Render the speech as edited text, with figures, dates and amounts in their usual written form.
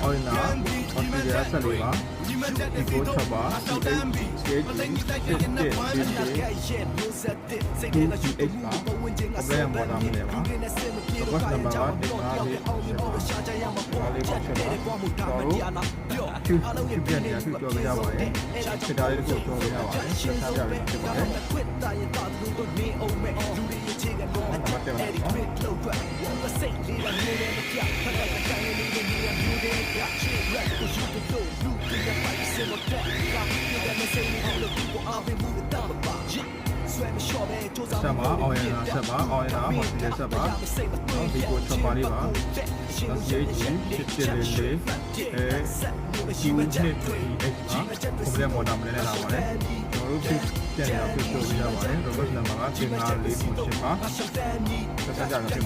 အော်နာအော်စတြေးလျဆက်လေးပါဒီကိုချက်ပါဒီ CH ပါအပရမော်ဒါမလဲပါဘတ်နံပါတ်ကဒီကားလေးချက်ပါဒါလေးပါချက်ပါတော့ကျူပြန်နေရကျူကြော်ကြပါရဲ့ချက်သားလေးကိုကြော်ကြပါရဲ့ဆက်စားကြရဖြစ်ပါတယ်မတ်တယ်ဆက်ပါအောင်ရနာဆက်ပါအောင်ရနာဟောဒီဆက်ပါနော်ဒီကိုချက်ပါလေးပါနော်ရေးချင်းဖြစ်လေးလေးဒီနှစ်ဒီ H ပါဘယ်မော်ဒါမလဲလာပါတယ်ကျွန်တော်တို့ပြန်ရပြပြရပါတယ် robot number က9 4 8ပါဆက်ကြရဖြစ်ပါတယ်